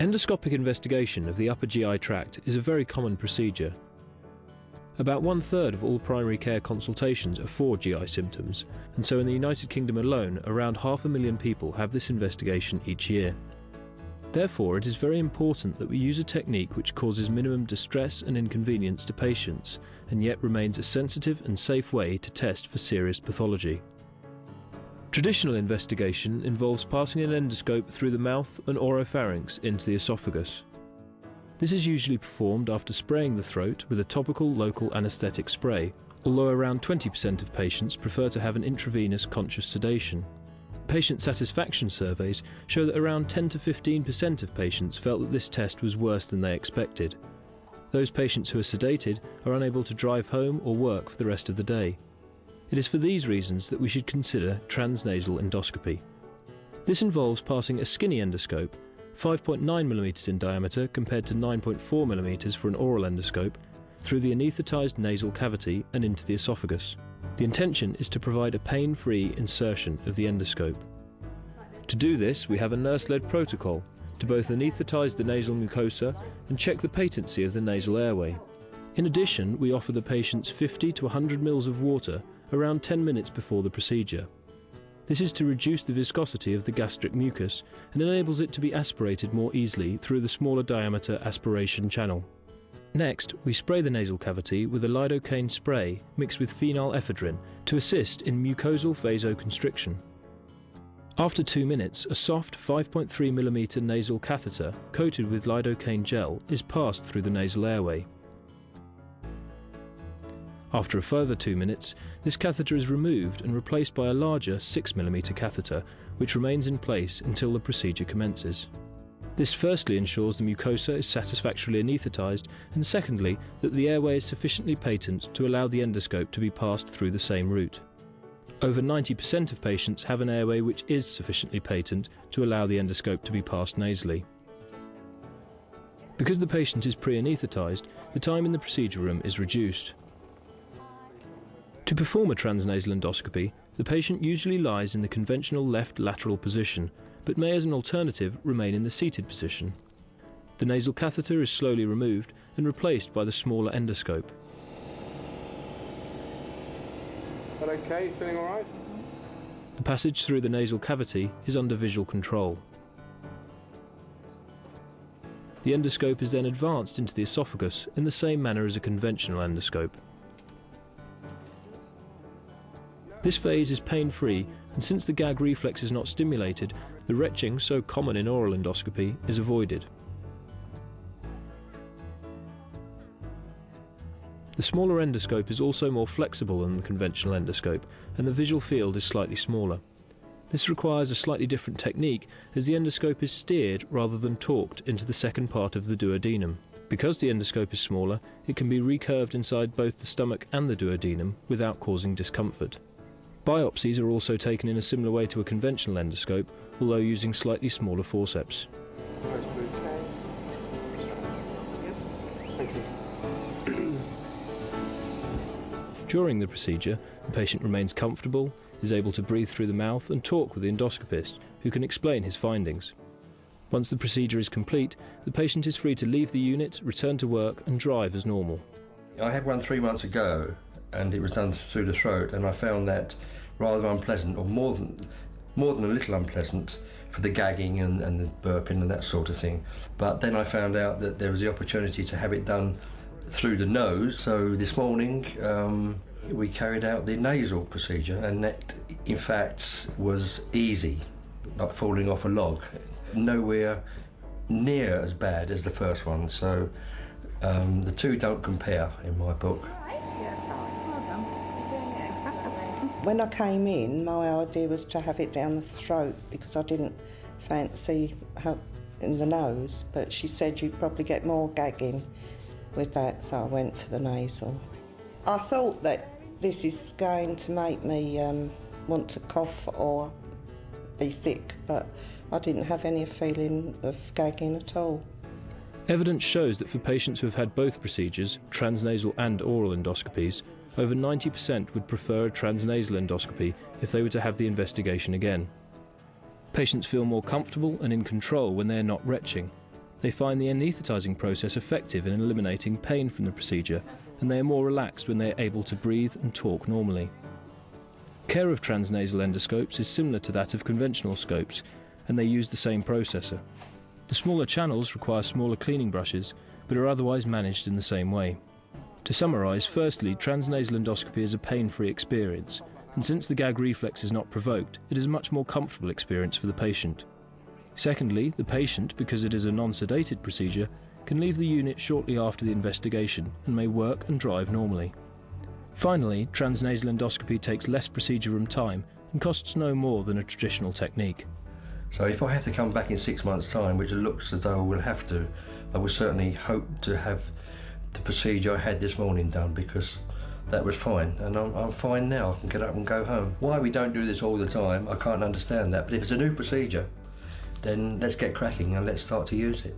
Endoscopic investigation of the upper GI tract is a very common procedure. About 1/3 of all primary care consultations are for GI symptoms, and so in the United Kingdom alone, around 500,000 people have this investigation each year. Therefore, it is very important that we use a technique which causes minimum distress and inconvenience to patients, and yet remains a sensitive and safe way to test for serious pathology. Traditional investigation involves passing an endoscope through the mouth and oropharynx into the esophagus. This is usually performed after spraying the throat with a topical local anaesthetic spray, although around 20% of patients prefer to have an intravenous conscious sedation. Patient satisfaction surveys show that around 10 to 15% of patients felt that this test was worse than they expected. Those patients who are sedated are unable to drive home or work for the rest of the day. It is for these reasons that we should consider transnasal endoscopy. This involves passing a skinny endoscope, 5.9mm in diameter compared to 9.4mm for an oral endoscope, through the anaesthetised nasal cavity and into the esophagus. The intention is to provide a pain-free insertion of the endoscope. To do this, we have a nurse-led protocol to both anaesthetise the nasal mucosa and check the patency of the nasal airway. In addition, we offer the patients 50 to 100 ml of water around 10 minutes before the procedure. This is to reduce the viscosity of the gastric mucus and enables it to be aspirated more easily through the smaller diameter aspiration channel. Next, we spray the nasal cavity with a lidocaine spray mixed with phenylephrine to assist in mucosal vasoconstriction. After 2 minutes, a soft 5.3mm nasal catheter coated with lidocaine gel is passed through the nasal airway. After a further 2 minutes, this catheter is removed and replaced by a larger 6mm catheter, which remains in place until the procedure commences. This firstly ensures the mucosa is satisfactorily anaesthetised, and secondly, that the airway is sufficiently patent to allow the endoscope to be passed through the same route. Over 90% of patients have an airway which is sufficiently patent to allow the endoscope to be passed nasally. Because the patient is pre-anaesthetised, the time in the procedure room is reduced. To perform a transnasal endoscopy, the patient usually lies in the conventional left lateral position, but may as an alternative remain in the seated position. The nasal catheter is slowly removed and replaced by the smaller endoscope. Is that okay? Feeling all right? The passage through the nasal cavity is under visual control. The endoscope is then advanced into the esophagus in the same manner as a conventional endoscope. This phase is pain-free, and since the gag reflex is not stimulated, the retching so common in oral endoscopy is avoided. The smaller endoscope is also more flexible than the conventional endoscope, and the visual field is slightly smaller. This requires a slightly different technique, as the endoscope is steered rather than torqued into the second part of the duodenum. Because the endoscope is smaller, it can be recurved inside both the stomach and the duodenum without causing discomfort. Biopsies are also taken in a similar way to a conventional endoscope, although using slightly smaller forceps. During the procedure, the patient remains comfortable, is able to breathe through the mouth and talk with the endoscopist, who can explain his findings. Once the procedure is complete, the patient is free to leave the unit, return to work and drive as normal. I had one 3 months ago, and it was done through the throat, and I found that rather unpleasant, or more than a little unpleasant, for the gagging and the burping and that sort of thing. But then I found out that there was the opportunity to have it done through the nose, so this morning we carried out the nasal procedure, and that in fact was easy, like falling off a log. Nowhere near as bad as the first one, so the two don't compare in my book. When I came in, my idea was to have it down the throat because I didn't fancy how in the nose, but she said you'd probably get more gagging with that, so I went for the nasal. I thought that this is going to make me want to cough or be sick, but I didn't have any feeling of gagging at all. Evidence shows that for patients who have had both procedures, transnasal and oral endoscopies, over 90% would prefer a transnasal endoscopy if they were to have the investigation again. Patients feel more comfortable and in control when they are not retching. They find the anaesthetising process effective in eliminating pain from the procedure, and they are more relaxed when they are able to breathe and talk normally. Care of transnasal endoscopes is similar to that of conventional scopes, and they use the same processor. The smaller channels require smaller cleaning brushes, but are otherwise managed in the same way. To summarise, firstly, transnasal endoscopy is a pain-free experience, and since the gag reflex is not provoked, it is a much more comfortable experience for the patient. Secondly, the patient, because it is a non-sedated procedure, can leave the unit shortly after the investigation and may work and drive normally. Finally, transnasal endoscopy takes less procedure room time and costs no more than a traditional technique. So if I have to come back in 6 months' time, which it looks as though I will have to, I will certainly hope to have the procedure I had this morning done, because that was fine, and I'm fine now. I can get up and go home. Why we don't do this all the time, I can't understand that, but if it's a new procedure, then let's get cracking and let's start to use it.